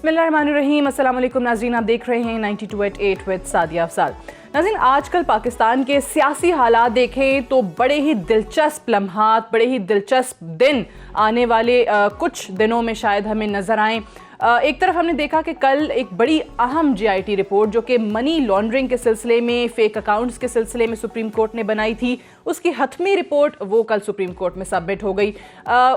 बिस्मिल्लाहिर्रहमानिर्रहीम। अस्सलाम वालेकुम नाज़रीन, आप देख रहे हैं 92.8 विद सादिया अफसाल। नाज़रीन, आजकल पाकिस्तान के सियासी हालात देखें तो बड़े ही दिलचस्प लम्हात, बड़े ही दिलचस्प दिन आने वाले कुछ दिनों में शायद हमें नज़र आएँ। एक तरफ हमने देखा कि कल एक बड़ी अहम GIT रिपोर्ट जो कि मनी लॉन्ड्रिंग के सिलसिले में, फेक अकाउंट्स के सिलसिले में सुप्रीम कोर्ट ने बनाई थी, उसकी हतमी रिपोर्ट वो कल सुप्रीम कोर्ट में सबमिट हो गई।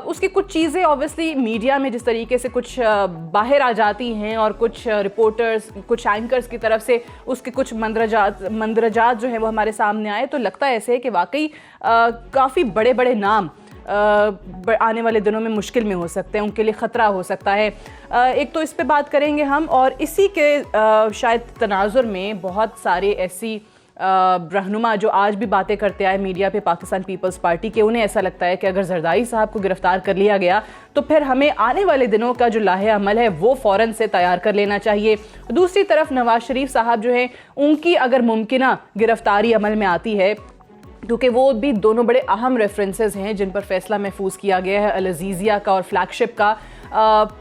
उसकी कुछ चीज़ें ऑब्वियसली मीडिया में जिस तरीके से कुछ बाहर आ जाती हैं और कुछ रिपोर्टर्स, कुछ एंकर्स की तरफ से उसके कुछ मंदरजात जो हैं वो हमारे सामने आए, तो लगता है ऐसे है कि वाकई काफ़ी बड़े बड़े नाम आने वाले दिनों में मुश्किल में हो सकते हैं, उनके लिए ख़तरा हो सकता है। एक तो इस पे बात करेंगे हम, और इसी के शायद तनाजुर में बहुत सारे ऐसी रहनुमा जो आज भी बातें करते आए मीडिया पे पाकिस्तान पीपल्स पार्टी के, उन्हें ऐसा लगता है कि अगर जरदारी साहब को गिरफ्तार कर लिया गया तो फिर हमें आने वाले दिनों का जो लाहे अमल है वो फ़ौरन से तैयार कर लेना चाहिए। दूसरी तरफ नवाज शरीफ साहब जो हैं, उनकी अगर मुमकिना गिरफ्तारी अमल में आती है, क्योंकि वो भी दोनों बड़े अहम रेफरेंसेस हैं जिन पर फैसला महफूज किया गया है, अल अज़ीज़िया का और फ्लैगशिप का।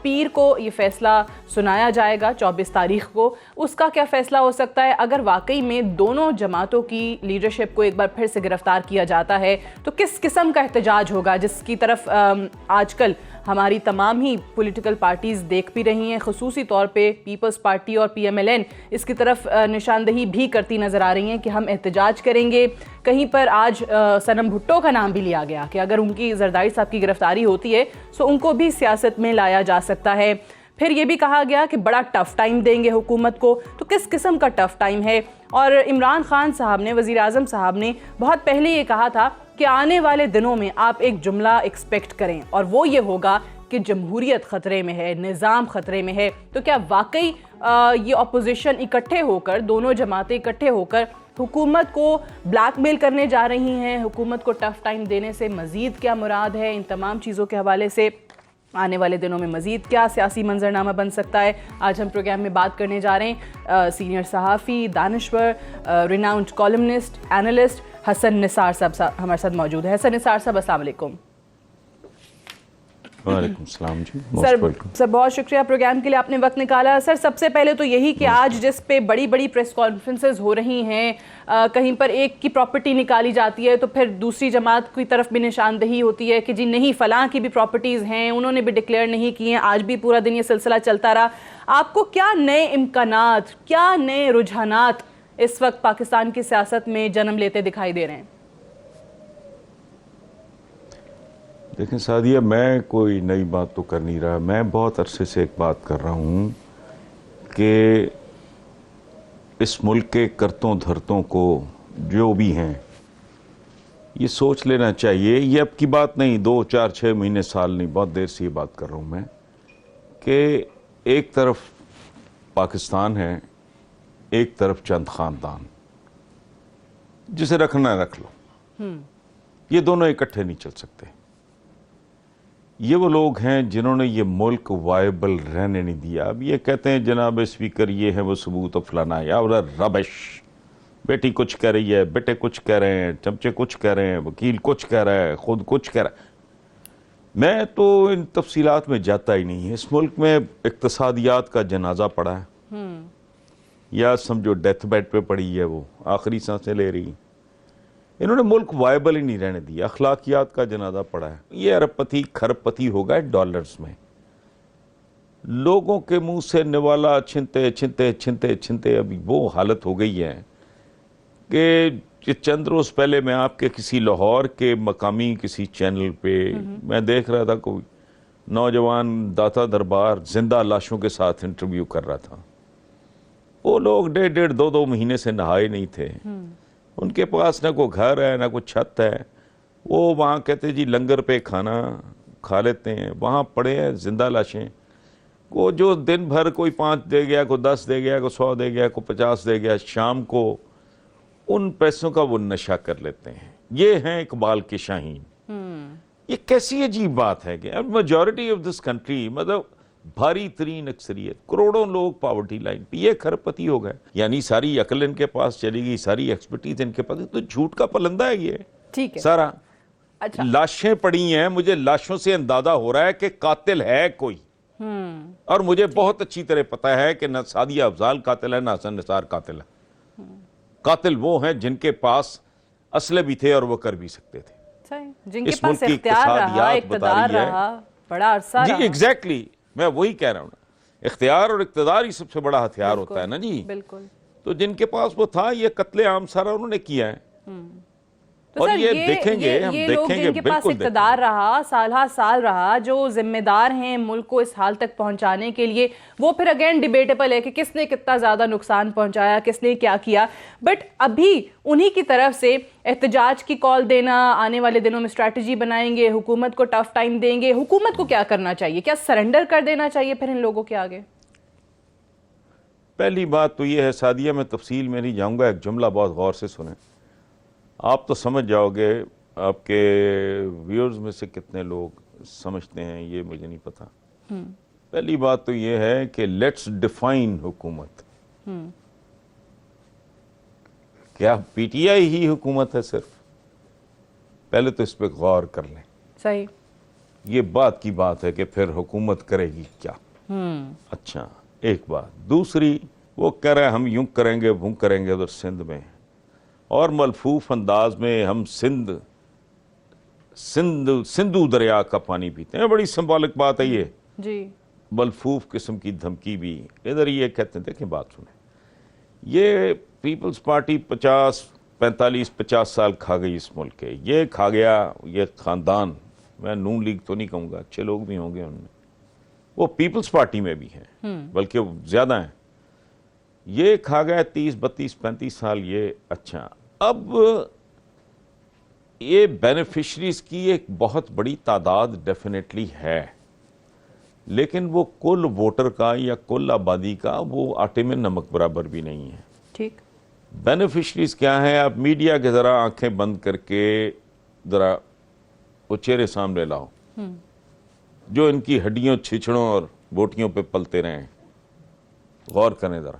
पीर को ये फ़ैसला सुनाया जाएगा 24 तारीख को। उसका क्या फ़ैसला हो सकता है अगर वाकई में दोनों जमातों की लीडरशिप को एक बार फिर से गिरफ़्तार किया जाता है, तो किस किस्म का एहतजाज होगा, जिसकी तरफ आजकल हमारी तमाम ही पॉलिटिकल पार्टीज़ देख भी रही हैं। ख़ुसूसी तौर पे पीपल्स पार्टी और PMLN इसकी तरफ निशानदही भी करती नज़र आ रही हैं कि हम एहतजाज करेंगे। कहीं पर आज सनम भुट्टो का नाम भी लिया गया कि अगर उनकी जरदारी साहब की गिरफ्तारी होती है तो उनको भी सियासत में लाया जा सकता है। फिर ये भी कहा गया कि बड़ा टफ़ टाइम देंगे हुकूमत को, तो किस किस्म का टफ़ टाइम है। और इमरान खान साहब ने, वज़ीर आज़म साहब ने बहुत पहले ये कहा था कि आने वाले दिनों में आप एक जुमला एक्सपेक्ट करें, और वो ये होगा कि जमहूरियत ख़तरे में है, निज़ाम ख़तरे में है। तो क्या वाकई ये अपोजिशन इकट्ठे होकर, दोनों जमातें इकट्ठे होकर हुकूमत को ब्लैकमेल करने जा रही हैं? हुकूमत को टफ़ टाइम देने से मज़ीद क्या मुराद है? इन तमाम चीज़ों के हवाले से आने वाले दिनों में मज़ीद क्या सियासी मंजरनामा बन सकता है, आज हम प्रोग्राम में बात करने जा रहे हैं। सीनियर सहाफ़ी, दानिश्वर, renowned columnist, analyst Hasan Nisar sahab हमारे साथ मौजूद है। हसन निसार साहब, अस्सलाम वालेकुम। वालेकुम सलाम जी। सर बहुत शुक्रिया प्रोग्राम के लिए आपने वक्त निकाला। सर सबसे पहले तो यही कि आज जिस पे बड़ी बड़ी प्रेस कॉन्फ्रेंसेस हो रही हैं, कहीं पर एक की प्रॉपर्टी निकाली जाती है तो फिर दूसरी जमात की तरफ भी निशानदही होती है कि जी नहीं, फ़लाँ की भी प्रॉपर्टीज़ हैं, उन्होंने भी डिक्लेयर नहीं की हैं। आज भी पूरा दिन ये सिलसिला चलता रहा। आपको क्या नए इम्कानात, क्या नए रुझानात इस वक्त पाकिस्तान की सियासत में जन्म लेते दिखाई दे रहे हैं? देखें सादिया, मैं कोई नई बात तो कर नहीं रहा। मैं बहुत अरसे से एक बात कर रहा हूँ कि इस मुल्क के करतों धरतों को जो भी हैं, ये सोच लेना चाहिए, ये अब की बात नहीं, 2, 4, 6 महीने, साल नहीं, बहुत देर से ये बात कर रहा हूँ मैं, कि एक तरफ पाकिस्तान है, एक तरफ चंद ख़ानदान, जिसे रखना रख लो। ये दोनों इकट्ठे नहीं चल सकते। ये वो लोग हैं जिन्होंने ये मुल्क वायबल रहने नहीं दिया। अब ये कहते हैं जनाब स्पीकर ये है, वो सबूत फलाना है, और रबिश। बेटी कुछ कह रही है, बेटे कुछ कह रहे हैं, चमचे कुछ कह रहे हैं, वकील कुछ कह रहा है, खुद कुछ कह रहा है। मैं तो इन तफसीलात में जाता ही नहीं है। इस मुल्क में इक्तसादियात का जनाजा पड़ा है, या समझो डेथ बेड पे पड़ी है, वो आखिरी सांसें ले रही। इन्होंने मुल्क वायबल ही नहीं रहने दिया। अखलाकियात का जनाजा पड़ा है। ये अरबपति खरबपति होगा डॉलर्स में। लोगों के मुंह से निवाला छिनते छिनते छिनते छिनते अभी वो हालत हो गई है कि चंद रोज पहले मैं आपके किसी लाहौर के मकामी किसी चैनल पे मैं देख रहा था, कोई नौजवान दाता दरबार जिंदा लाशों के साथ इंटरव्यू कर रहा था। वो लोग 1.5, 2 महीने से नहाए नहीं थे। उनके पास ना कोई घर है, ना कोई छत है। वो वहाँ कहते जी लंगर पे खाना खा लेते हैं, वहाँ पड़े हैं जिंदा लाशें। वो जो दिन भर कोई 5 दे गया, कोई 10 दे गया, कोई 100 दे गया, कोई 50 दे गया, शाम को उन पैसों का वो नशा कर लेते हैं। ये हैं इकबाल के शाहीन। ये कैसी अजीब बात है कि मेजॉरिटी ऑफ दिस कंट्री, मतलब भारी तरीन अक्सरियत, करोड़ों लोग पॉवर्टी लाइन पे, ये खरबपति हो गए। यानी सारी अकल इनके पास चली गई, सारी एक्सपर्टीज इनके पास। तो झूठ का पलंदा है ये, ठीक है सारा। अच्छा, लाशें पड़ी हैं, मुझे लाशों से अंदाजा हो रहा है कि कातिल है कोई। और मुझे बहुत अच्छी तरह पता है कि न सादिया अफजाल कातिल है, न हसन निसार कातिल है। कातिल वो हैं जिनके पास असले भी थे और वो कर भी सकते थे। सही, जिनके इस पास मुल्क की इख्तियार रहा, इक्तिसादियात इक़्तिदार बता रही रहा, बड़ा अरसा जी रहा। एग्जैक्टली मैं वही कह रहा हूँ ना, इख्तियार और इक़्तिदार ही सबसे बड़ा हथियार बिल्कुल, होता है ना जी। बिल्कुल। तो जिनके पास वो था, ये कत्ले आम सारा उन्होंने किया है। तो और सर ये देखेंगे, हम ये लोग देखेंगे, जिनके पास बिल्कुल इक़्तिदार रहा, साल हा साल रहा, जो जिम्मेदार हैं मुल्क को इस हाल तक पहुंचाने के लिए, वो फिर अगेन डिबेटेबल है कि किसने कितना ज्यादा नुकसान पहुंचाया, किसने क्या किया। बट अभी उन्हीं की तरफ से एहतजाज की कॉल देना, आने वाले दिनों में स्ट्रैटेजी बनाएंगे, हुकूमत को टफ टाइम देंगे। हुकूमत को क्या करना चाहिए? क्या सरेंडर कर देना चाहिए फिर इन लोगों के आगे? पहली बात तो ये है सादिया, मैं तफसील में नहीं जाऊंगा, एक जुमला बहुत गौर से सुने, आप तो समझ जाओगे। आपके व्यूअर्स में से कितने लोग समझते हैं ये मुझे नहीं पता। पहली बात तो ये है कि लेट्स डिफाइन हुकूमत। क्या पीटीआई ही हुकूमत है सिर्फ? पहले तो इस पे गौर कर लें। सही, ये बात की बात है कि फिर हुकूमत करेगी क्या। अच्छा, एक बात। दूसरी, वो कह रहे हैं हम यूं करेंगे वो करेंगे उधर सिंध में, और मलफूफ अंदाज में हम सिंधु दरिया का पानी पीते हैं। बड़ी सिंबॉलिक बात है ये जी। मलफूफ किस्म की धमकी भी इधर ये कहते हैं। देखें बात सुने, ये पीपल्स पार्टी 45-50 साल खा गई इस मुल्क के। ये खा गया ये खानदान, मैं नून लीग तो नहीं कहूँगा, अच्छे लोग भी होंगे उनमें, वो पीपल्स पार्टी में भी हैं, बल्कि ज्यादा हैं। ये खा गया 30-32-35 साल ये। अच्छा, अब ये बेनिफिशरीज की एक बहुत बड़ी तादाद डेफिनेटली है, लेकिन वो कुल वोटर का या कुल आबादी का वो आटे में नमक बराबर भी नहीं है। ठीक, बेनिफिशरीज क्या है? आप मीडिया के जरा आंखें बंद करके जरा वो चेहरे सामने लाओ जो इनकी हड्डियों, छिछड़ों और बोटियों पे पलते रहे। गौर करें जरा,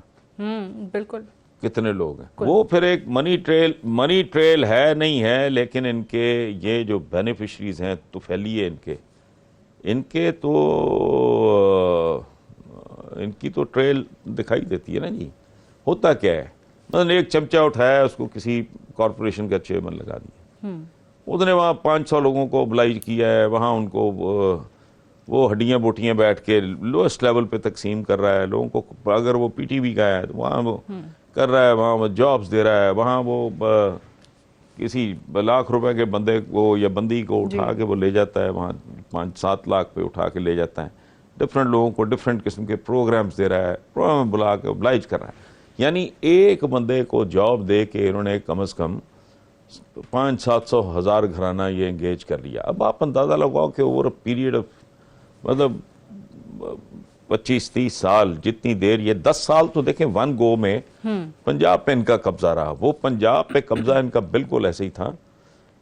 बिल्कुल। कितने लोग हैं वो। फिर एक मनी ट्रेल है नहीं है, लेकिन इनके ये जो बेनिफिशरीज हैं तो फैलिए इनके तो इनकी तो ट्रेल दिखाई देती है ना जी। होता क्या है, मतलब एक चमचा उठाया, उसको किसी कॉरपोरेशन का चेयरमैन लगा दिया, उसने वहाँ 500 लोगों को oblige किया है, वहाँ उनको वो हड्डियाँ बोटियाँ बैठ के लोएस्ट लेवल पे तकसीम कर रहा है लोगों को। अगर वो पीटीवी का है तो वहाँ वो कर रहा है, वहाँ वो जॉब्स दे रहा है, वहाँ वो किसी लाख रुपए के बंदे को या बंदी को उठा के वो ले जाता है, वहाँ 5-7 लाख पे उठा के ले जाता है। डिफरेंट लोगों को डिफरेंट किस्म के प्रोग्राम्स दे रहा है, प्रोग्राम बुला के oblige कर रहा है। यानी एक बंदे को जॉब दे के इन्होंने कम अज़ कम 500-700 हज़ार घराना ये एंगेज कर लिया। अब आप अंदाज़ा लगाओ कि ओवर अ पीरियड ऑफ मतलब 25-30 साल, जितनी देर ये 10 साल तो देखें वन गो में पंजाब पे इनका कब्जा रहा। वो पंजाब पे कब्जा इनका बिल्कुल ऐसे ही था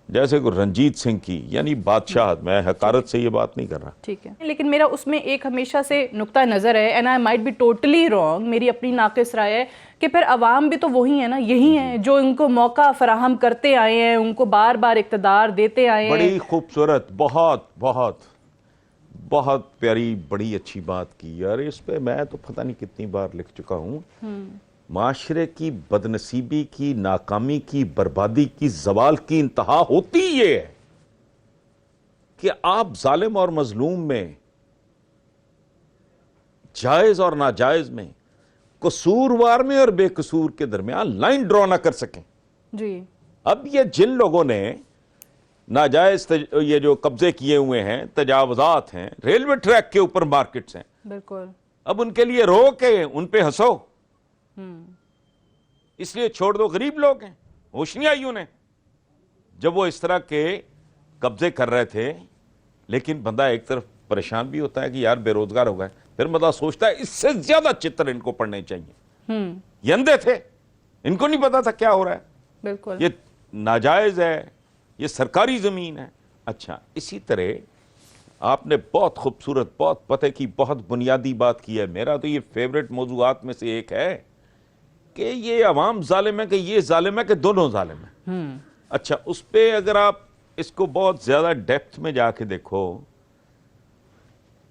जैसे को रंजीत सिंह की, यानी बादशाह। मैं हकारत से ये बात नहीं कर रहा, ठीक है, लेकिन मेरा उसमें एक हमेशा से नुक्ता नज़र है, and I might be totally wrong, मेरी अपनी नाक़िस राय है कि फिर अवाम भी तो वही है ना, यही है जो इनको मौका फराहम करते आए हैं, उनको बार बार इक़्तिदार देते आए हैं। बड़ी खूबसूरत, बहुत बहुत बहुत प्यारी, बड़ी अच्छी बात की यार। इस पे मैं तो पता नहीं कितनी बार लिख चुका हूँ। माशरे की बदनसीबी की, नाकामी की, बर्बादी की, जवाल की इंतहा होती ये है कि आप जालिम और मजलूम में, जायज और नाजायज में, कसूरवार में और बेकसूर के दरमियान लाइन ड्रॉ ना कर सकें जी। अब ये जिन लोगों ने नाजायज ये जो कब्जे किए हुए हैं, तजावजात हैं, रेलवे ट्रैक के ऊपर मार्केट्स हैं, बिल्कुल, अब उनके लिए रो के उन पे हंसो, इसलिए छोड़ दो। गरीब लोग हैं, होश नहीं आई उन्हें जब वो इस तरह के कब्जे कर रहे थे। लेकिन बंदा एक तरफ परेशान भी होता है कि यार बेरोजगार हो गए, फिर बंदा सोचता है इससे ज्यादा चित्र इनको पढ़ने चाहिए। ये अंधे थे, इनको नहीं पता था क्या हो रहा है। बिल्कुल, ये नाजायज है, ये सरकारी जमीन है। अच्छा, इसी तरह आपने बहुत खूबसूरत, बहुत पते की, बहुत बुनियादी बात की है। मेरा तो ये फेवरेट मौजूआत में से एक है कि ये अवाम जालिम है कि ये जालिम है कि दोनों जालिम है। अच्छा, उस पे अगर आप इसको बहुत ज्यादा डेप्थ में जाके देखो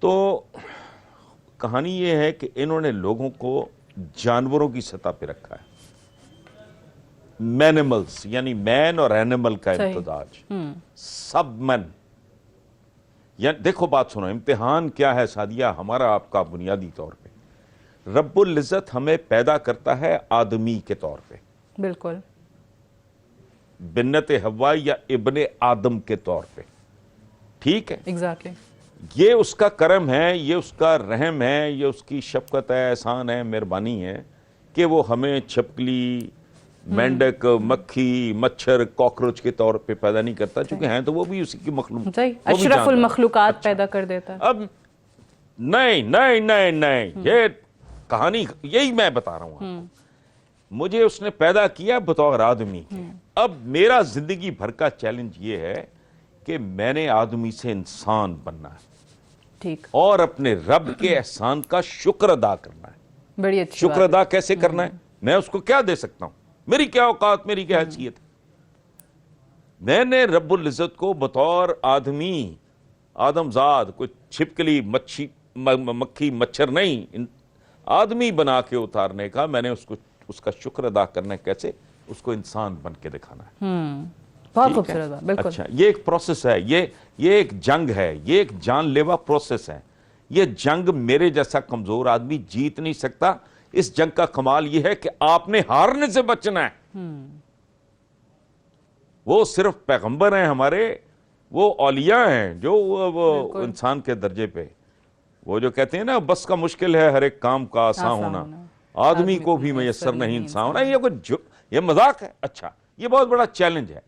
तो कहानी ये है कि इन्होंने लोगों को जानवरों की सतह पे रखा है, मैनिमल्स, यानी मैन और एनिमल का इम्तिजाज, सब मैन। या देखो बात सुनो, इम्तिहान क्या है सादिया हमारा आपका बुनियादी तौर पे, रब्बुल इज्जत हमें पैदा करता है आदमी के तौर पे, बिल्कुल, बिन्नत हवा या इब्ने आदम के तौर पे, ठीक है, एग्जैक्टली। ये उसका करम है, ये उसका रहम है, ये उसकी शफकत है, एहसान है, मेहरबानी है कि वो हमें छिपकली, मेंढक, मक्खी, मच्छर, कॉकरोच के तौर पे पैदा नहीं करता, क्योंकि हैं तो वो भी उसी की मखलूक, अशरफुल मखलूकात पैदा कर देता है। अब नहीं नहीं नहीं नहीं, ये कहानी यही मैं बता रहा हूं आपको। मुझे उसने पैदा किया बतौर आदमी के। अब मेरा जिंदगी भर का चैलेंज ये है कि मैंने आदमी से इंसान बनना है, ठीक, और अपने रब के एहसान का शुक्र अदा करना है। बड़ी अच्छी शुक्र बात अदा कैसे करना है? मैं उसको क्या दे सकता हूं? मेरी क्या औकात, मेरी क्या हैसियत है? मैंने रब्बुल इज्जत को बतौर आदमी, आदमजाद, कोई छिपकली, मक्खी, मच्छर नहीं, आदमी बना के उतारने का मैंने उसको, उसका शुक्र अदा करना है कैसे? उसको इंसान बन के दिखाना है। बहुत खूबसूरत बात, बिल्कुल। अच्छा, ये एक प्रोसेस है, ये एक जंग है, ये एक जानलेवा प्रोसेस है। ये जंग मेरे जैसा कमजोर आदमी जीत नहीं सकता। इस जंग का कमाल ये है कि आपने हारने से बचना है। वो सिर्फ पैगंबर हैं हमारे, वो औलिया हैं जो वो इंसान के दर्जे पे, वो जो कहते हैं ना बस का मुश्किल है हर एक काम का आसान होना, आदमी को भी मयसर नहीं इंसान होना। ये मजाक है? अच्छा, ये बहुत बड़ा चैलेंज है।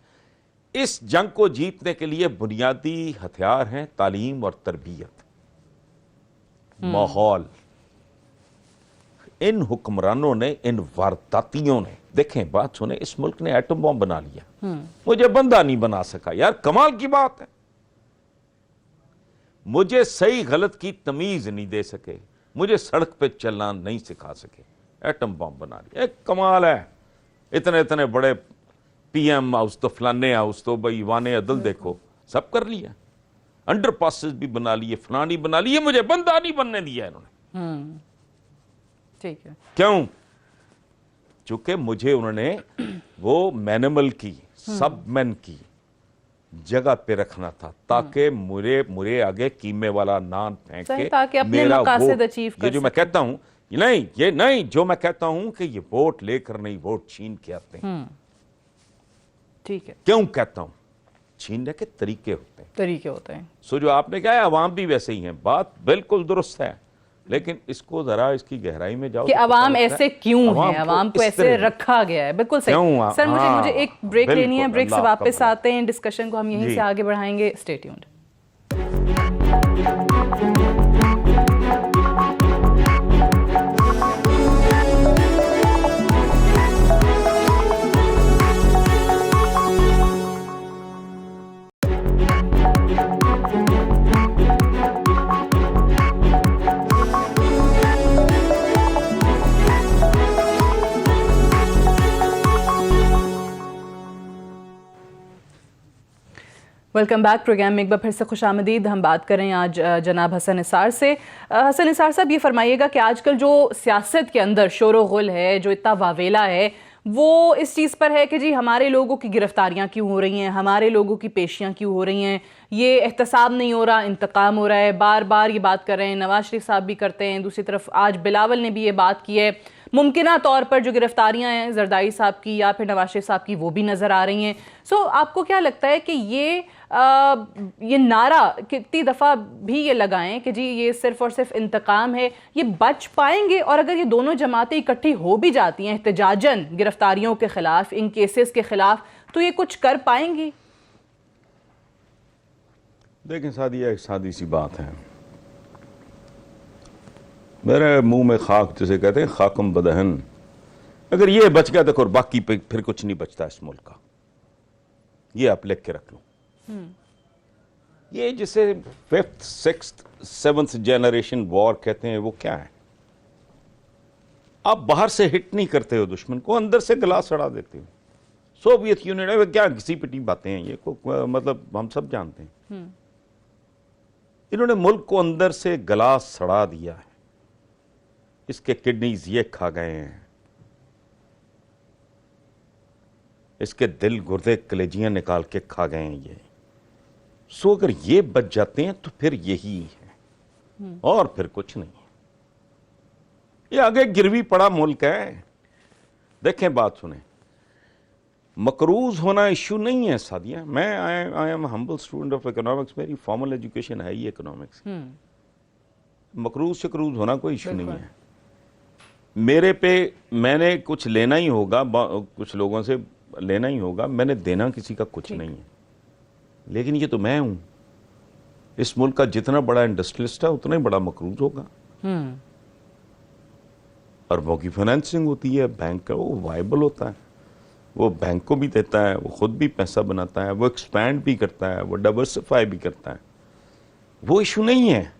इस जंग को जीतने के लिए बुनियादी हथियार हैं तालीम और तरबियत, माहौल। इन हुक्मरानों ने, इन वारदातियों ने, देखें बात सुने, इस मुल्क ने एटम बॉम्ब बना लिया, मुझे बंदा नहीं बना सका। यार कमाल की बात है। मुझे सही गलत की तमीज नहीं दे सके, मुझे सड़क पे चलना नहीं सिखा सके, एटम बॉम्ब बना लिया। एक कमाल है। इतने इतने बड़े पीएम हाउस तो, फलाने हाउस तो, भाई वाने अदल देखो, सब कर लिया। अंडर पासेस भी बना लिए, फलानी बना लिए, मुझे बंदा नहीं बनने दिया इन्होंने। ठीक है, क्यों? चूंकि मुझे उन्होंने वो मैनिमल की, सब मैन की जगह पे रखना था, ताकि मुरे आगे कीमे वाला नान फेंक के ताकि अपने मकासद अचीव कर ये जो मैं कहता हूं, ये नहीं जो मैं कहता हूं कि ये वोट लेकर नहीं, वोट छीन के आते हैं। ठीक है, क्यों कहता हूं? छीनने के तरीके होते हैं। सो जो आपने कहा है, अवाम भी वैसे ही हैं, बात बिल्कुल दुरुस्त है, लेकिन इसको जरा इसकी गहराई में जाओ कि अवाम ऐसे क्यों है, अवाम को ऐसे रखा गया है। बिल्कुल सही सर। मुझे एक ब्रेक लेनी है, ब्रेक से वापस आते हैं, डिस्कशन को हम यहीं से आगे बढ़ाएंगे। Stay tuned. Welcome back. Programme में एक बार फिर से खुशामदीद। हम बात करें आज जनाब हसन निसार से। हसन निसार साहब, ये फरमाइएगा कि आजकल जो सियासत के अंदर शोर गुल है, जो इतना वावेला है, वो इस चीज़ पर है कि जी हमारे लोगों की गिरफ्तारियां क्यों हो रही हैं, हमारे लोगों की पेशियां क्यों हो रही हैं, ये एहतसाब नहीं हो रहा, इंतकाम हो रहा है। बार बार ये बात कर रहे हैं, नवाज शरीफ साहब भी करते हैं, दूसरी तरफ आज बिलावल ने भी ये बात की है। मुमकिना तौर पर जो गिरफ्तारियां हैं जरदारी साहब की या फिर नवाज शरीफ साहब की, वो भी नज़र आ रही हैं। सो आपको क्या लगता है कि ये नारा कितनी दफ़ा भी ये लगाएं कि जी ये सिर्फ और सिर्फ इंतकाम है, ये बच पाएंगे? और अगर ये दोनों जमातें इकट्ठी हो भी जाती हैं एहतजाजन गिरफ्तारियों के खिलाफ, इन केसेस के खिलाफ, तो ये कुछ कर पाएंगी? देखें सादिया, एक सादी सी बात है, मेरे मुंह में खाक जिसे कहते हैं, खाकम बदहन। अगर ये बच गया तो बाकी पे फिर कुछ नहीं बचता इस मुल्क का। ये आप लिख के रख लो। ये जिसे 5th, 6th, 7th generation war कहते हैं, वो क्या है? आप बाहर से हिट नहीं करते हो दुश्मन को, अंदर से गला सड़ा देते हो। सोवियत यूनियन में क्या घिसी पिटी बातें हैं ये, मतलब हम सब जानते हैं। इन्होंने मुल्क को अंदर से गला सड़ा दिया है। इसके किडनीज ये खा गए हैं, इसके दिल गुर्दे कलेजियां निकाल के खा गए हैं ये। सो अगर ये बच जाते हैं तो फिर यही है और फिर कुछ नहीं है। ये आगे गिरवी पड़ा मुल्क है। देखें, बात सुने, मकरूज होना इश्यू नहीं है सादिया। मैं I am humble student of economics, मेरी फॉर्मल एजुकेशन है ही इकोनॉमिक्स। मकरूज शकरूज होना कोई इश्यू नहीं है। मेरे पे मैंने कुछ लेना ही होगा, कुछ लोगों से लेना ही होगा, मैंने देना किसी का कुछ नहीं है। लेकिन ये तो मैं हूं। इस मुल्क का जितना बड़ा इंडस्ट्रियलिस्ट है उतना ही बड़ा मकरूज होगा। अरबों की फाइनेंसिंग होती है, बैंक का वो वाइबल होता है, वो बैंक को भी देता है, वो खुद भी पैसा बनाता है, वो एक्सपैंड भी करता है, वो डाइवर्सिफाई भी करता है। वो इशू नहीं है।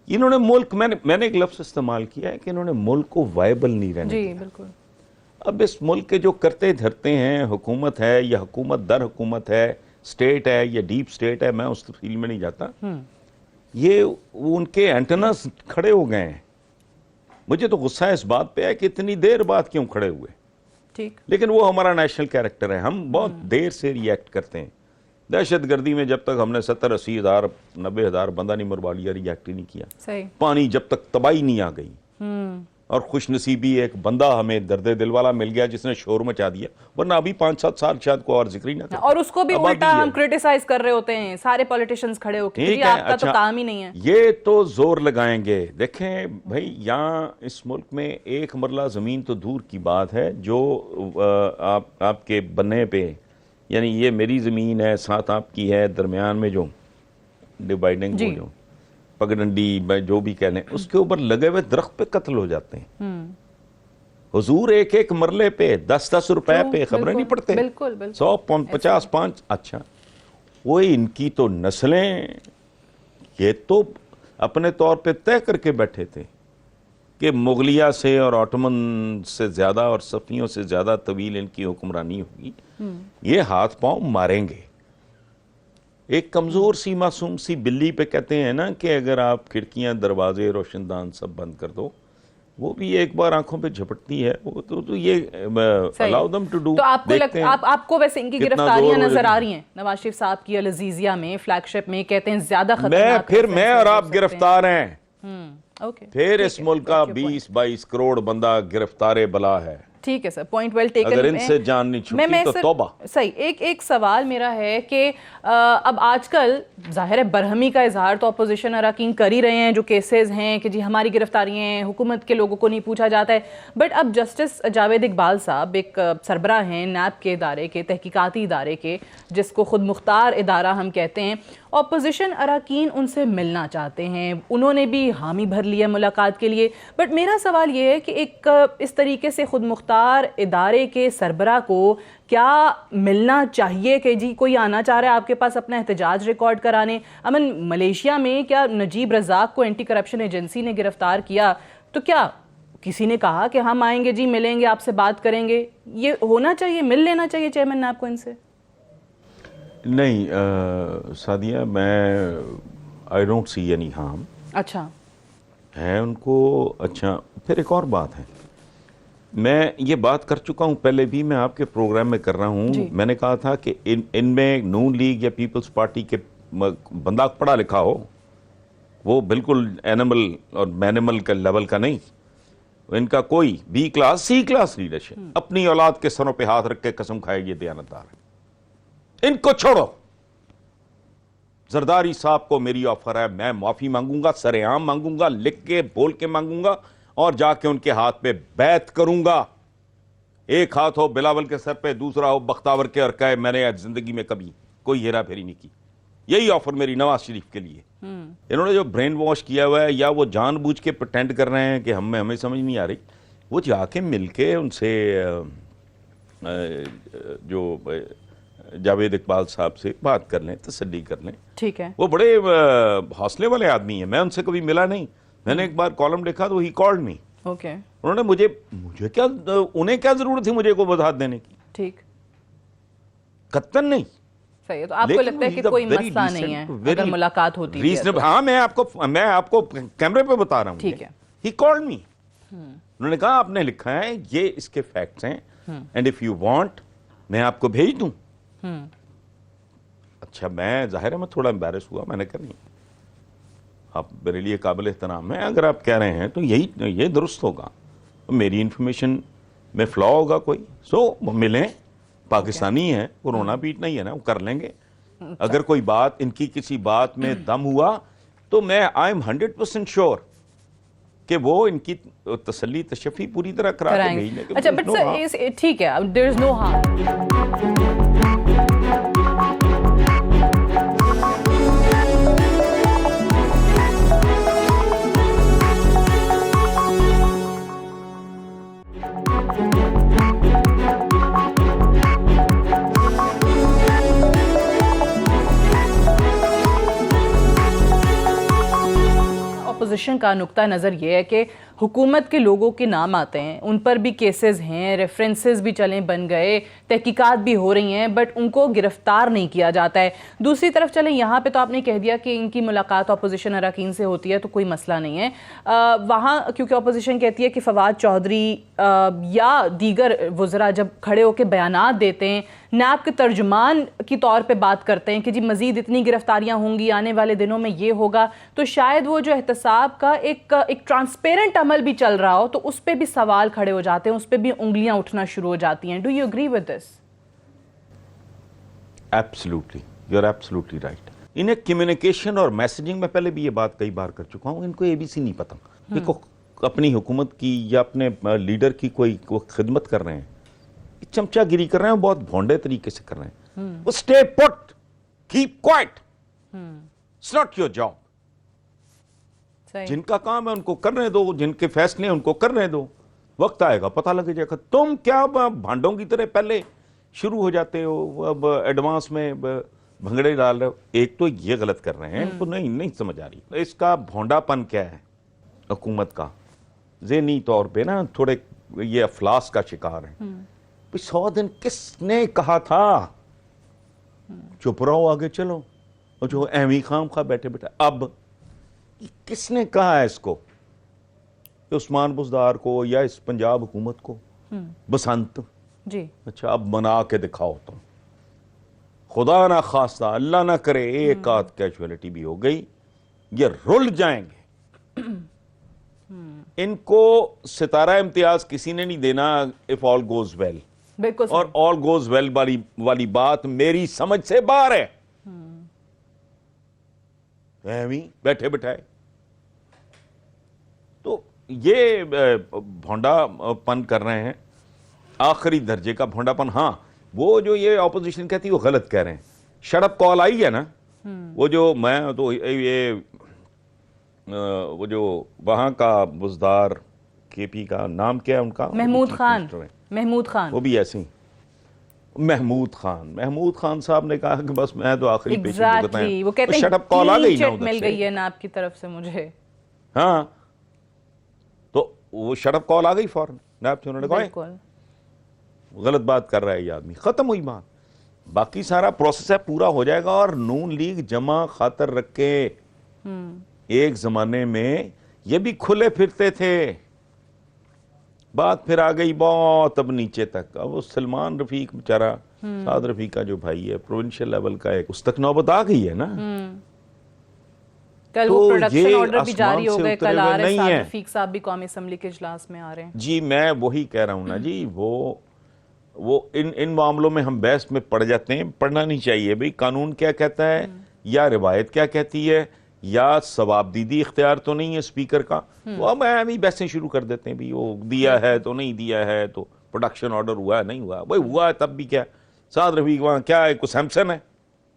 इन्होंने मुल्क, मैंने एक लफ्ज इस्तेमाल किया है कि इन्होंने मुल्क को वाइबल नहीं रहने दिया। बिल्कुल। अब इस मुल्क के जो करते धरते हैं, हुकूमत है या हुकूमत दर हुकूमत है, स्टेट है या डीप स्टेट है, मैं उस फील्ड में नहीं जाता, ये उनके एंटेनास खड़े हो गए हैं। मुझे तो गुस्सा इस बात पे है कि इतनी देर बाद क्यों खड़े हुए। ठीक, लेकिन वो हमारा नेशनल कैरेक्टर है, हम बहुत देर से रिएक्ट करते हैं। दहशतगर्दी में जब तक हमने 70-80 हज़ार 90 हज़ार बंदा नहीं मरवा लिया, रिएक्ट ही नहीं किया। सही। पानी जब तक तबाही नहीं आ गई, और खुशनसीबी एक बंदा हमें दर्दे दिल वाला मिल गया जिसने शोर मचा दिया, वरना अभी 5-7 साल शायद को और जिक्र ही ना करता। और उसको भी उल्टा हम क्रिटिसाइज कर रहे होते हैं सारे पॉलिटिशियंस खड़े होकर, ठीक है, आपका अच्छा, तो काम ही नहीं है। ये तो जोर लगाएंगे। देखें भाई, यहाँ इस मुल्क में एक मरला जमीन तो दूर की बात है जो आपके बनने पे, यानी ये मेरी जमीन है, साथ आपकी है, दरमियान में जो डिवाइडिंग जो पगडंडी जो भी कह लें, उसके ऊपर लगे हुए दरख्त पे कत्ल हो जाते हैं। हुजूर एक एक मरले पे 10-10 रुपए पे खबरें नहीं पढ़ते। बिल्कुल, बिल्कुल। 100-50-5। अच्छा, वो इनकी तो नस्लें ये तो अपने तौर पे तय करके बैठे थे कि मुगलिया से और ऑटोमन से ज्यादा और सफियों से ज्यादा तवील इनकी हुक्मरानी होगी, ये हाथ पांव मारेंगे। एक कमजोर सी मासूम सी बिल्ली पे कहते हैं ना कि अगर आप खिड़कियां दरवाजे रोशनदान सब बंद कर दो, वो भी एक बार आंखों पे झपटती है। वो तो ये अलाउ देम टू डू। तो आपको वैसे इनकी गिरफ्तारियां नजर आ रही हैं? नवाज शरीफ साहब की अल-अजीजिया में, फ्लैगशिप में, कहते हैं ज्यादा खतरनाक। मैं और आप गिरफ्तार हैं। ओके, फिर इस मुल्क का 20-22 करोड़ बंदा गिरफ्तार बला है। ठीक है सर, पॉइंट वेल टेकन। अगर इनसे जान नहीं छूटी तो तौबा। सही। एक सवाल मेरा है कि अब आजकल जाहिर है बरहमी का इजहार तो अपोजिशन अरकान कर ही रहे हैं, जो केसेस हैं कि जी हमारी गिरफ्तारियां हैं, हुकूमत के लोगों को नहीं पूछा जाता है। बट अब जस्टिस जावेद इकबाल साहब एक सरबराह हैं नैब के इदारे के, तहकीकाती इदारे के, जिसको खुद मुख्तार इदारा हम कहते हैं। अपोजिशन अरकान उनसे मिलना चाहते हैं, उन्होंने भी हामी भर लिया मुलाकात के लिए। बट मेरा सवाल ये है कि एक इस तरीके से खुद मुख्तार इदारे के सरबराह को क्या मिलना चाहिए कि जी कोई आना चाह रहा है आपके पास अपना एहतजाज रिकॉर्ड कराने? अमन मलेशिया में क्या नजीब रज़ाक को एंटी करप्शन एजेंसी ने गिरफ्तार किया, तो क्या किसी ने कहा कि हम आएंगे जी, मिलेंगे, आपसे बात करेंगे? ये होना चाहिए, मिल लेना चाहिए चेयरमैन आपको इनसे? नहीं सादिया, मैं I don't see any harm. अच्छा है उनको। अच्छा, फिर एक और बात है, मैं ये बात कर चुका हूं पहले भी, मैं आपके प्रोग्राम में कर रहा हूं। मैंने कहा था कि इनमें नून लीग या पीपल्स पार्टी के बंदा पढ़ा लिखा हो, वो बिल्कुल एनिमल और मैनिमल का लेवल का नहीं, इनका कोई B class C class leadership अपनी औलाद के सरों पे हाथ रख के कसम खाएगी दयानतदार है। इनको छोड़ो। जरदारी साहब को मेरी ऑफर है, मैं माफी मांगूंगा, सरेआम मांगूंगा, लिख के बोल के मांगूंगा और जाके उनके हाथ पे बैत करूंगा। एक हाथ हो बिलावल के सर पे, दूसरा हो बख्तावर के, और कहे मैंने जिंदगी में कभी कोई हेरा फेरी नहीं की। यही ऑफर मेरी नवाज शरीफ के लिए। इन्होंने जो ब्रेन वॉश किया हुआ है, या वो जानबूझ के प्रिटेंड कर रहे हैं कि हमें समझ नहीं आ रही, वो जाके मिलके उनसे जो जावेद इकबाल साहब से बात कर लें, तसल्ली कर लें। ठीक है। वो बड़े हौसले वाले आदमी हैं। मैं उनसे कभी मिला नहीं, मैंने एक बार कॉलम लिखा तो ही कॉल्ड मी। ओके। उन्होंने मुझे क्या, उन्हें क्या जरूरत थी मुझे को वजाहत देने की? ठीक, कत्तन नहीं। सही है। तो आपको लगता है कि कोई मसला नहीं है अगर मुलाकात होती है? रीजनेबल। हाँ, मैं आपको कैमरे पे बता रहा हूँ। ठीक है। ही कॉल्ड मी, उन्होंने कहा आपने लिखा है ये इसके फैक्ट्स हैं एंड इफ यू वांट मैं आपको भेज दूं। अच्छा, मैं जाहिर है मैं थोड़ा एम्बैरेस हुआ, मैंने कहा नहीं, आप मेरे लिए काबिल एहतराम है, अगर आप कह रहे हैं तो ये दुरुस्त होगा, मेरी इंफॉर्मेशन में फ्लॉ होगा कोई, सो मिलें, पाकिस्तानी है, कोरोना पीट नहीं है ना, वो कर लेंगे। अगर कोई बात इनकी किसी बात में दम हुआ तो मैं आई एम 100% श्योर कि वो इनकी तसल्ली तशफ़ी पूरी तरह करा के भेजने के। अच्छा, बट सर ठीक है, there is no harm. Opposition का नुक्ता नज़र ये है कि हुकूमत के लोगों के नाम आते हैं, उन पर भी केसेस हैं, रेफरेंसेस भी चलें बन गए, तहकीकात भी हो रही हैं, बट उनको गिरफ्तार नहीं किया जाता है। दूसरी तरफ चलें, यहाँ पे तो आपने कह दिया कि इनकी मुलाकात अपोजिशन अरकान से होती है तो कोई मसला नहीं है। वहाँ क्योंकि अपोजिशन कहती है कि फवाद चौधरी या दीगर वज़रा जब खड़े होकर बयानात देते हैं, नैब के तर्जुमान की तौर पे बात करते हैं कि जी मज़ीद इतनी गिरफ्तारियां होंगी, आने वाले दिनों में ये होगा, तो शायद वो जो एहतसाब का एक ट्रांसपेरेंट अमल भी चल रहा हो तो उस पर भी सवाल खड़े हो जाते हैं, उस पर भी उंगलियां उठना शुरू हो जाती हैं। Do you agree with this? Absolutely, you are absolutely right. इन्हें कम्युनिकेशन और मैसेजिंग में पहले भी ये बात कई बार कर चुका हूँ, इनको एबीसी नहीं पता। देखो, अपनी हुकूमत की या अपने लीडर की कोई खिदमत कर रहे हैं, चमचागिरी कर रहे हैं, बहुत भोंडे तरीके से कर रहे हैं। वो stay put, keep quiet, it's not your job. जिनका काम है उनको करने दो, जिनके फैसले हैं उनको करने दो, वक्त आएगा पता लग जाएगा। तुम क्या भांडों की तरह पहले शुरू हो जाते हो, अब एडवांस में भंगड़े डाल रहे हो। एक तो ये गलत कर रहे हैं, इनको नहीं समझ आ रही इसका भोंडापन क्या है हुकूमत का। ज़हनी तौर पे ना थोड़े ये अफलास का शिकार है। 100 दिन किसने कहा था चुप रहो आगे चलो, और जो एमी खाम खा बैठे बैठे, अब किसने कहा है इसको, उस्मान बुज़दार को या इस पंजाब हुकूमत को? बसंत जी। अच्छा, अब मना के दिखाओ तुम, खुदा ना खास्ता अल्लाह ना करे एक आध कैजुअलिटी भी हो गई, ये रुल जाएंगे। इनको सितारा इम्तियाज किसी ने नहीं देना इफ ऑल गोज वेल। बिल्कुल। और ऑल गोज वेल वाली बात मेरी समझ से बाहर है। बैठे बैठाए तो ये भोंडापन कर रहे हैं, आखिरी दर्जे का भोंडापन। हाँ, वो जो ये ऑपोजिशन कहती है वो गलत कह रहे हैं। शट कॉल आई है ना, वो जो मैं तो ये वो जो वहां का बुज़दार केपी का नाम क्या है उनका, महमूद खान, वो भी ऐसे ही महमूद खान साहब ने कहा कि बस मैं तो आखिरी पेशेंट को बताएं, वो कहते हैं शट अप कॉल आ गई ना, मिल गई है ना आपकी तरफ से मुझे। हाँ, तो वो शट अप कॉल आ गई फौरन नाब से, उन्होंने कहा गलत बात कर रहा है ये आदमी, खत्म हुई बात। बाकी सारा प्रोसेस है, पूरा हो जाएगा। और नून लीग जमा खातर रखे, एक जमाने में ये भी खुले फिरते थे, बात फिर आ गई बहुत अब नीचे तक। अब वो सलमान रफीक बेचारा, साद रफीक का जो भाई है प्रोविंशियल लेवल का एक, उस तक नौबत आ गई है ना। कल वो प्रोडक्शन ऑर्डर भी जारी हो गए, कल आ रहे साद रफीक साहब भी कौमी असेंबली के इजलास में आ रहे हैं। जी, मैं वही कह रहा हूँ ना जी, वो इन मामलों में हम बहस में पड़ जाते हैं। पढ़ना नहीं चाहिए भाई, कानून क्या कहता है या रिवायत क्या कहती है, या सवाबदीदी इख्तियार तो नहीं है स्पीकर का। तो अब हम ही बहसें शुरू कर देते हैं भी वो दिया है तो नहीं दिया है, तो प्रोडक्शन ऑर्डर हुआ है नहीं हुआ, भाई हुआ है तब भी क्या। साद रफीक वहाँ क्या है, कुछ सैमसन है,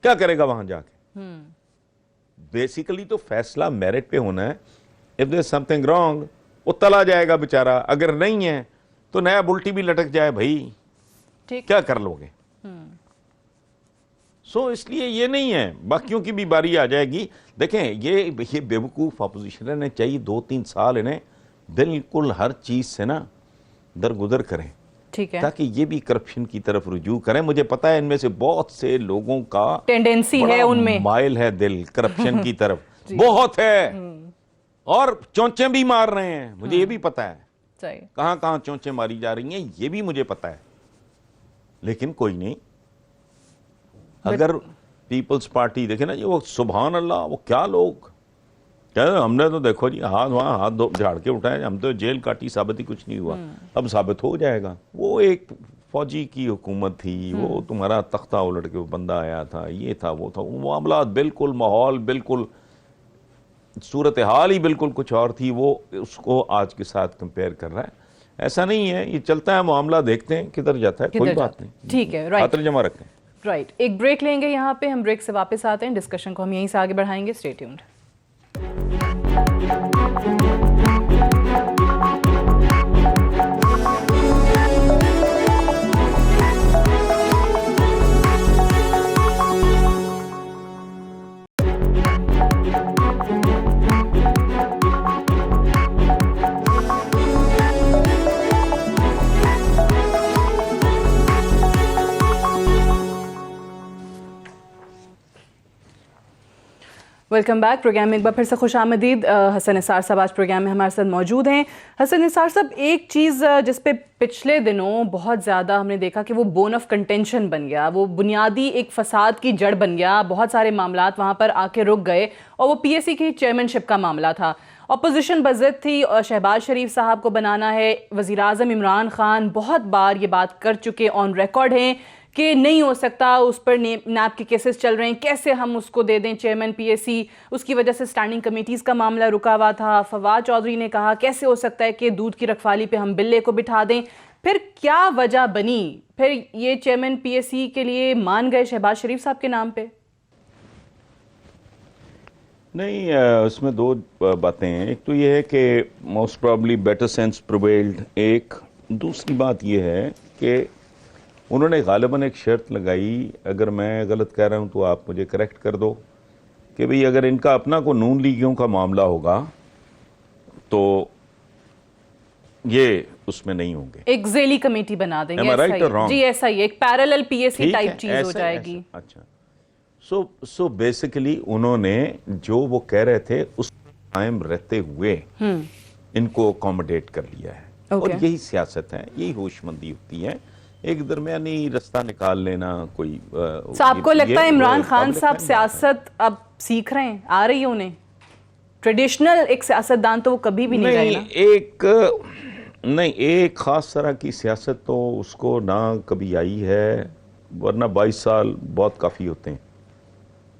क्या करेगा वहां जाके। बेसिकली तो फैसला मेरिट पे होना है। इफ देयर समथिंग रॉन्ग वो तला जाएगा बेचारा, अगर नहीं है तो नया बुल्टी भी लटक जाए भाई, क्या कर लोगे। इसलिए ये नहीं है, बाकियों की भी बारी आ जाएगी। देखें, ये बेवकूफ़ अपोजिशन ने चाहिए 2-3 साल इन्हें बिल्कुल हर चीज़ से ना दरगुजर करें, ठीक है, ताकि ये भी करप्शन की तरफ रुजू करें। मुझे पता है इनमें से बहुत से लोगों का टेंडेंसी है, उनमें माइल है दिल करप्शन की तरफ बहुत है, और चोंचे भी मार रहे हैं, मुझे ये भी पता है सही। कहां कहां चोंचे मारी जा रही हैं, ये भी मुझे पता है। लेकिन कोई नहीं, अगर पीपल्स पार्टी देखे ना, ये वो सुभान अल्लाह, वो क्या लोग क्या, हमने तो देखो जी हाथ वहां हाथ झाड़ के उठाए, हम तो जेल काटी, साबित ही कुछ नहीं हुआ, अब साबित हो जाएगा। वो एक फौजी की हुकूमत थी, वो तुम्हारा तख्ता उलट के वो बंदा आया था, ये था वो था, वो मामला बिल्कुल, माहौल बिल्कुल, सूरत हाल ही बिल्कुल कुछ और थी। वो उसको आज के साथ कंपेयर कर रहा है, ऐसा नहीं है। ये चलता है मामला, देखते हैं किधर जाता है, कोई बात नहीं, ठीक है, राइट, खातिर जमा रखें। राइट। एक ब्रेक लेंगे यहाँ पे, हम ब्रेक से वापस आते हैं, डिस्कशन को हम यहीं से आगे बढ़ाएंगे। Stay tuned. Welcome back. Programme में एक बार फिर से खुश आमदीद। हसन निसार साहब आज प्रोग्राम में हमारे साथ मौजूद हैं। हसन निसार साहब, एक चीज़ जिस पे पिछले दिनों बहुत ज़्यादा हमने देखा कि वो बोन ऑफ कंटेंशन बन गया, वो बुनियादी एक फसाद की जड़ बन गया, बहुत सारे मामलात वहाँ पर आके रुक गए, और वो पीएससी की चेयरमैनशिप का मामला था। अपोजिशन बज़द थी और शहबाज शरीफ साहब को बनाना है। वज़ीर आज़म इमरान खान बहुत बार ये बात कर चुके, ऑन रिकॉर्ड हैं कि नहीं हो सकता, उस पर नैब के केसेस चल रहे हैं, कैसे हम उसको दे दें चेयरमैन पीएससी। उसकी वजह से स्टैंडिंग कमेटीज़ का मामला रुका हुआ था। फवाद चौधरी ने कहा कैसे हो सकता है कि दूध की रखवाली पे हम बिल्ले को बिठा दें। फिर क्या वजह बनी, फिर ये चेयरमैन पीएससी के लिए मान गए शहबाज शरीफ साहब के नाम पे? नहीं, उसमें दो बातें हैं। एक तो ये है कि most probably better sense prevailed, एक दूसरी बात ये है कि उन्होंने गालिबन एक शर्त लगाई, अगर मैं गलत कह रहा हूं तो आप मुझे करेक्ट कर दो, कि भाई अगर इनका अपना को नून लीगियों का मामला होगा तो ये उसमें नहीं होंगे, एक जेली कमेटी बना देंगे। Am I right or wrong? जी ऐसा ही, एक पैरेलल पीएससी ठीक टाइप है, चीज हो जाएगी। अच्छा, सो बेसिकली उन्होंने जो वो कह रहे थे उस टाइम रहते हुए इनको अकोमोडेट कर लिया है। और यही सियासत है, यही होशमंदी होती है, एक दरमियानी रास्ता निकाल लेना कोई। तो आपको लगता है इमरान खान साहब सियासत अब सीख रहे हैं, आ रही है उन्हें? ट्रेडिशनल एक सियासतदान तो वो कभी भी नहीं रहे ना। एक खास तरह की सियासत तो उसको ना कभी आई है, वरना 22 साल बहुत काफ़ी होते हैं।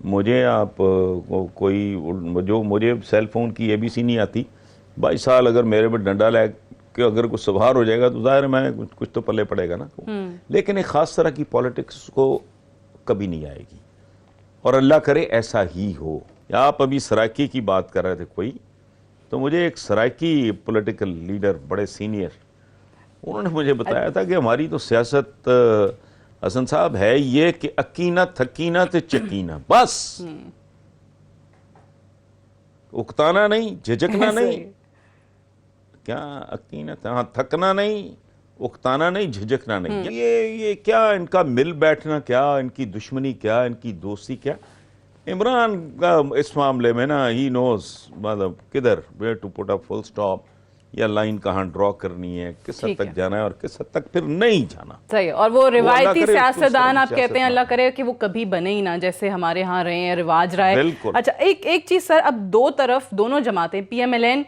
मुझे आप कोई जो मुझे सेल फोन की एबीसी नहीं आती, 22 साल अगर मेरे पर डंडा ले कि अगर कुछ सवार हो जाएगा तो जाहिर है मैं कुछ तो पल्ले पड़ेगा ना। लेकिन एक खास तरह की पॉलिटिक्स को कभी नहीं आएगी, और अल्लाह करे ऐसा ही हो। या आप अभी सराइकी की बात कर रहे थे कोई, तो मुझे एक सराइकी पॉलिटिकल लीडर बड़े सीनियर, उन्होंने मुझे बताया था कि हमारी तो सियासत हसन साहब है ये कि अकीना थकीना ते चकीना, बस उकताना नहीं, झिझकना नहीं, क्या अकीना था, हाँ, थकना नहीं, उकताना नहीं, झिझकना नहीं। ये क्या इनका मिल बैठना, क्या इनकी दुश्मनी, क्या इनकी दोस्ती, क्या इमरान का इस मामले में ना ही नोज, मतलब किधर where to put a full stop, या लाइन कहाँ ड्रॉ करनी है, किस हद तक जाना है और किस हद तक फिर नहीं जाना। सही। और वो रिवायती सियासतदान आप कहते हैं, अल्लाह करे कि वो कभी बने ही ना, जैसे हमारे यहाँ रहे हैं, रिवाज रहा है। अच्छा, एक चीज सर, अब दो तरफ दोनों जमातें, पीएमएलएन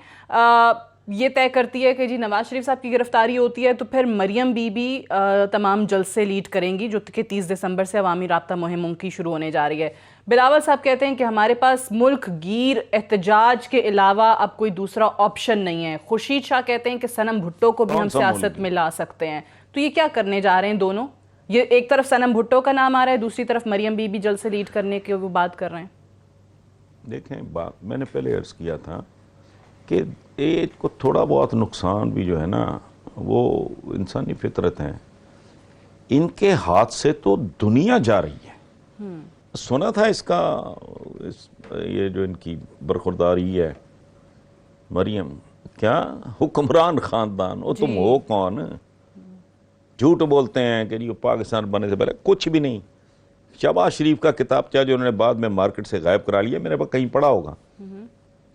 ये तय करती है कि जी नवाज शरीफ साहब की गिरफ्तारी होती है तो फिर मरियम बीबी तमाम जलसे लीड करेंगी, जो कि 30 दिसंबर से अवामी राब्ता मुहिम उनकी शुरू होने जा रही है। बिलावल साहब कहते हैं कि हमारे पास मुल्क गिर एहतजाज के अलावा अब कोई दूसरा ऑप्शन नहीं है। खुर्शीद शाह कहते हैं कि सनम भुट्टो को भी हम सियासत में ला सकते हैं। तो ये क्या करने जा रहे हैं दोनों? ये एक तरफ सनम भुट्टो का नाम आ रहा है, दूसरी तरफ मरियम बीबी जलसे लीड करने की वो बात कर रहे हैं। देखें, बात मैंने पहले अर्ज किया था कि एक को थोड़ा बहुत नुकसान भी जो है ना, वो इंसानी फितरत है, इनके हाथ से तो दुनिया जा रही है। सुना था इसका ये जो इनकी बरखुरदारी है, मरियम क्या हुक्मरान खानदान, वो तुम हो कौन? झूठ बोलते हैं कि ये पाकिस्तान बनने से पहले कुछ भी नहीं। शहबाज शरीफ का किताबचा जो उन्होंने बाद में मार्केट से गायब करा लिया, मेरे पास कहीं पड़ा होगा,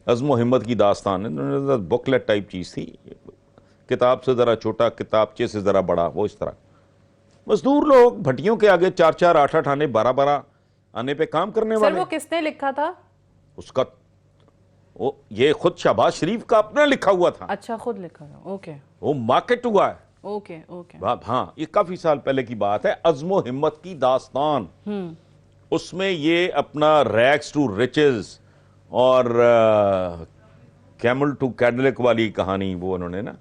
अज़्म व हिम्मत की दास्तान है, बुकलेट टाइप चीज़ थी, किताब से ज़रा छोटा, किताबचे से ज़रा बड़ा, वो इस तरह। मजदूर लोग भट्टियों के आगे 4-4, 8-8 आने, 12-12 आने पे काम करने सर वाले। वो किसने लिखा था? उसका वो ये खुद शहबाज शरीफ का अपना लिखा हुआ था। अच्छा, खुद लिखा था, ओके वो मार्केट हुआ है। Okay okay. बात, हाँ, ये काफी साल पहले की बात है। अज़्म व हिम्मत की दास्तान, उसमें ये अपना रैग्स टू रिचेस और कैमल टू कैडलिक वाली कहानी, वो उन्होंने ना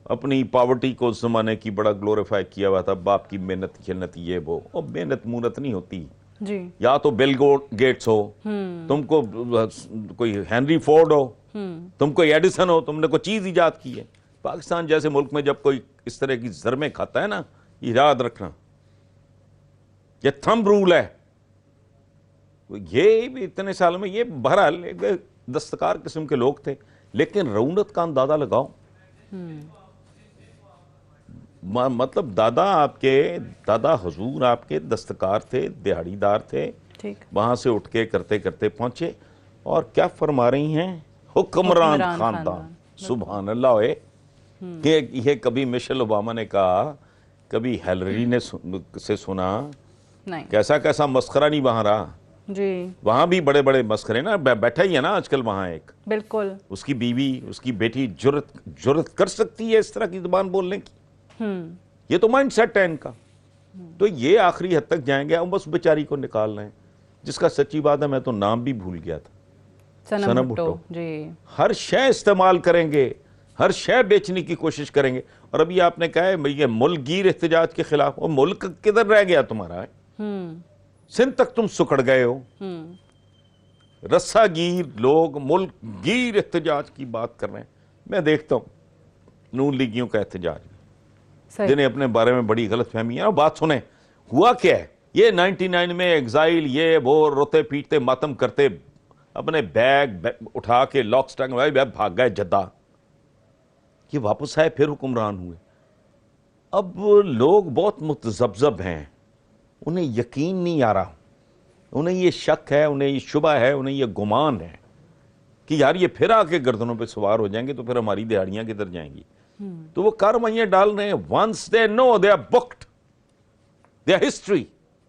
अपनी पॉवर्टी को उस जमाने की बड़ा ग्लोरीफाई किया हुआ था। बाप की मेहनत जन्नत, ये वो, और मेहनत मूनत नहीं होती जी। या तो बिल गेट्स हो, तुमको कोई हेनरी फोर्ड हो, तुम कोई एडिसन हो, तुमने कोई चीज इजाद की है। पाकिस्तान जैसे मुल्क में जब कोई इस तरह की ज़र्में खाता है ना, याद रखना, ये थंब रूल है। ये भी इतने साल में ये बहरहाल एक दस्तकार किस्म के लोग थे, लेकिन रऊनत का अंदाजा लगाओ। मतलब दादा हुजूर आपके दस्तकार थे, दिहाड़ीदार थे, ठीक। वहां से उठ के करते करते पहुंचे, और क्या फरमा रही हैं, हुक्मरान खानदान। सुभान अल्लाह है कि ये कभी मिशेल ओबामा ने कहा, कभी हिलरी ने से सुना, नहीं, कैसा कैसा मस्खरा नहीं वहां रहा जी, वहां भी बड़े बड़े मस्खरे ना, बैठा ही है ना आजकल वहां एक, बिल्कुल। उसकी बीवी, उसकी बेटी जुर्रत कर सकती है इस तरह की जुबान बोलने की? ये तो माइंड सेट है इनका। तो ये आखिरी हद तक जाएंगे, हम बस बेचारी को निकाल रहे हैं, जिसका सच्ची बात है मैं तो नाम भी भूल गया था। सनम भुट्टो जी। हर शय इस्तेमाल करेंगे, हर शय बेचने की कोशिश करेंगे। और अभी आपने कहा है ये मुल्कगीर एहतजाज के खिलाफ, और मुल्क किधर रह गया तुम्हारा? सिंध तक तुम सुकड़ गए हो। रस्सागीर लोग मुल्कगीर एहतजाज की बात कर रहे हैं। मैं देखता हूं नून लीगियों का एहतजाज, जिन्हें अपने बारे में बड़ी गलत फहमी है। बात सुने, हुआ क्या है, ये 99 में एग्जाइल, ये वो रोते पीटते मातम करते, अपने बैग उठा के लॉक स्टैंग भाग गए जद्दा। ये वापस आए, फिर हुक्मरान हुए। अब लोग बहुत मुतज़ब्ज़ब हैं, उन्हें यकीन नहीं आ रहा, उन्हें ये शक है, उन्हें ये शुबा है, उन्हें ये गुमान है कि यार ये फिर आके गर्दनों पे सवार हो जाएंगे तो फिर हमारी दिहाड़ियां किधर जाएंगी। तो वो कार्रवाइयां डाल रहे हैं। Once they know they are booked, they are history,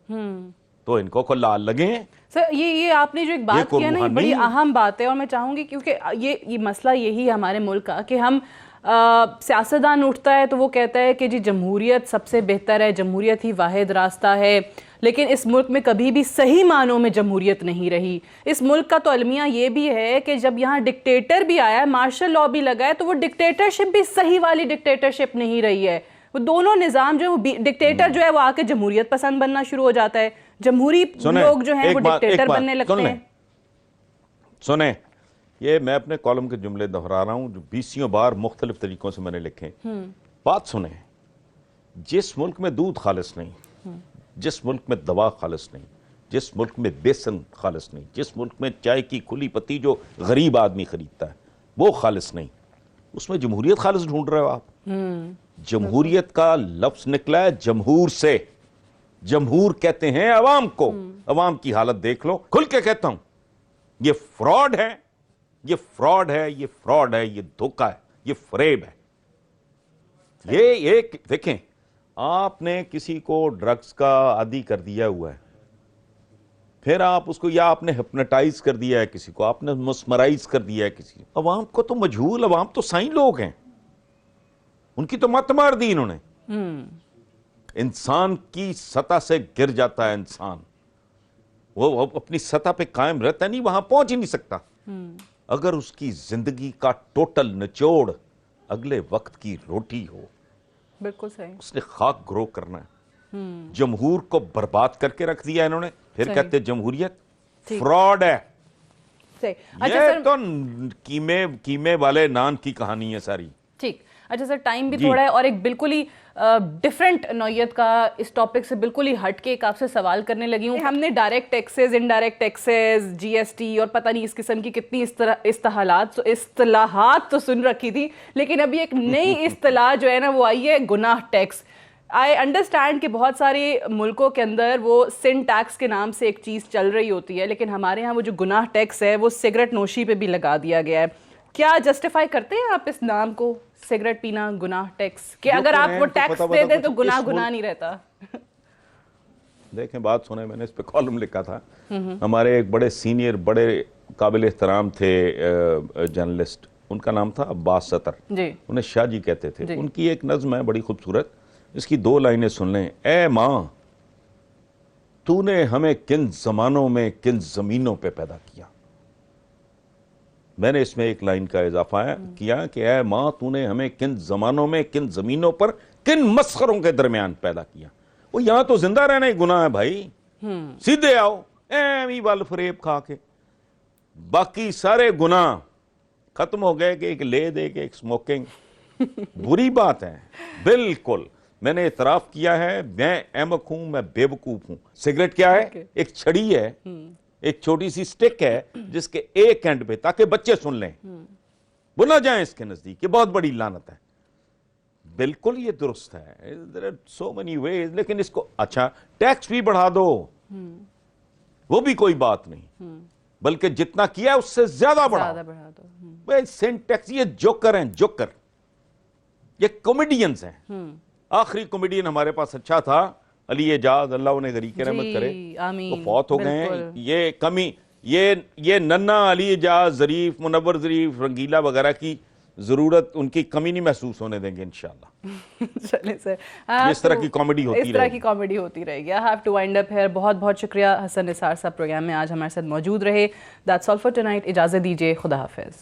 तो इनको को लाल लगे हैं। सर ये आपने जो एक बात किया ना, ये बड़ी अहम बात है, और मैं चाहूंगी क्योंकि ये मसला यही है हमारे मुल्क का कि हम सियासतदान उठता है तो वो कहता है कि जी जमहूरियत सबसे बेहतर है, जमहूरियत ही वाहिद रास्ता है, लेकिन इस मुल्क में कभी भी सही मानों में जमहूरियत नहीं रही। इस मुल्क का तो अलमिया ये भी है कि जब यहाँ डिक्टेटर भी आया है, मार्शल लॉ भी लगा है, तो वो डिक्टेटरशिप भी सही वाली डिक्टेटरशिप नहीं रही है। वो दोनों निज़ाम जो है, डिक्टेटर जो है वो आके जमहूरियत पसंद बनना शुरू हो जाता है, जमहूरी लोग जो हैं वो डिक्टेटर बनने लगते हैं। सुने, ये मैं अपने कॉलम के जुमले दोहरा रहा हूं जो 20 बार मुख्तलिफ तरीकों से मैंने लिखे। बात सुने, जिस मुल्क में दूध खालिस नहीं, जिस मुल्क में दवा खालिस नहीं, जिस मुल्क में बेसन खालिस नहीं, जिस मुल्क में चाय की खुली पत्ती जो गरीब आदमी खरीदता है वो खालिस नहीं, उसमें जमहूरियत खालिस ढूंढ रहे हो आप। जमहूरियत का लफ्ज निकला है जमहूर से। जमहूर कहते हैं अवाम को। अवाम की हालत देख लो, खुल के कहता हूं, ये फ्रॉड है, ये फ्रॉड है, ये फ्रॉड है, ये धोखा है, ये फरेब है। ये देखें, आपने किसी को ड्रग्स का आदी कर दिया हुआ है, फिर आप उसको, या आपने हिप्नोटाइज कर दिया है किसी को, आपने मस्मराइज कर दिया है किसी को। अवाम को तो मजहूल, अवाम तो साईं लोग हैं, उनकी तो मत मार दी इन्होंने। इंसान की सतह से गिर जाता है इंसान, वो अपनी सतह पे कायम रहता नहीं, वहां पहुंच ही नहीं सकता। अगर उसकी जिंदगी का टोटल निचोड़ अगले वक्त की रोटी हो, बिल्कुल सही, उसने खाक ग्रो करना है। जमहूर को बर्बाद करके रख दिया इन्होंने, फिर कहते जमहूरियत फ्रॉड है। अच्छा ये तो कीमे वाले नान की कहानी है सारी। ठीक, अच्छा सर, टाइम भी थोड़ा है, और एक बिल्कुल ही डिफरेंट नौयत का, इस टॉपिक से बिल्कुल ही हट के एक आपसे सवाल करने लगी हूँ। हमने direct taxes, indirect taxes, GST और पता नहीं इस किस्म की कितनी इस्तिलाहात तो सुन रखी थी, लेकिन अभी एक नई इस्तिलाह जो है ना वो आई है, गुनाह टैक्स। आई अंडरस्टैंड कि बहुत सारे मुल्कों के अंदर वो सिन टैक्स के नाम से एक चीज़ चल रही होती है, लेकिन हमारे यहाँ वो जो गुनाह टैक्स है वो सिगरेट नोशी पे भी लगा दिया गया है। क्या जस्टिफाई करते हैं आप इस नाम को, सिगरेट पीना गुनाह टैक्स, कि अगर आप वो टैक्स दे दें तो गुनाह गुनाह नहीं रहता? देखें, बात सुने, मैंने इस पे कॉलम लिखा था। हमारे एक बड़े सीनियर, बड़े काबिल एहतराम थे जर्नलिस्ट, उनका नाम था अब्बास सतर जी, उन्हें शाह जी कहते थे। उनकी एक नज्म है बड़ी खूबसूरत, इसकी 2 लाइनें सुन लें। ए माँ, तूने हमें किन जमानों में किन जमीनों पे पैदा किया। मैंने इसमें एक लाइन का इजाफा किया कि ए माँ, तूने हमें किन जमानों में किन जमीनों पर किन मस्खरों के दरमियान पैदा किया। वो यहां तो जिंदा रहना ही गुनाह है भाई। सीधे आओ एवी वल फरेब खा के, बाकी सारे गुनाह खत्म हो गए कि एक ले दे के एक स्मोकिंग बुरी बात है बिल्कुल। मैंने इतराफ किया है, मैं अहमक हूं, मैं बेवकूफ हूं। सिगरेट क्या है? एक छड़ी है, एक छोटी सी स्टिक है जिसके एक एंड पे, ताकि बच्चे सुन लें, बुला जाए इसके नजदीक, ये बहुत बड़ी लानत है। बिल्कुल ये दुरुस्त है, there are so many ways. लेकिन इसको अच्छा टैक्स भी बढ़ा दो, वो भी कोई बात नहीं, बल्कि जितना किया उससे ज्यादा बढ़ा दो। भाई सिन टैक्स, ये जोकर हैं, जोकर, ये कॉमेडियंस हैं। आखिरी कॉमेडियन हमारे पास अच्छा था अली एजाज, अल्लाह उन्हें गरीक रहमत करे, वो फौत हो गए हैं। ये कमी, ये नन्ना अली एजाज, जरीफ, मुनव्वर जरीफ, रंगीला वगैरह की जरूरत, उनकी कमी नहीं महसूस होने देंगे इंशाल्लाह। चलिए सर, इस तरह की कॉमेडी होती रहेगी, इस तरह की कॉमेडी होती रहेगी। I have to wind up here. बहुत बहुत शुक्रिया हसन निसार साहब, प्रोग्राम में आज हमारे साथ मौजूद रहे। That's all for tonight. इजाजत दीजिए, खुदा हाफिज।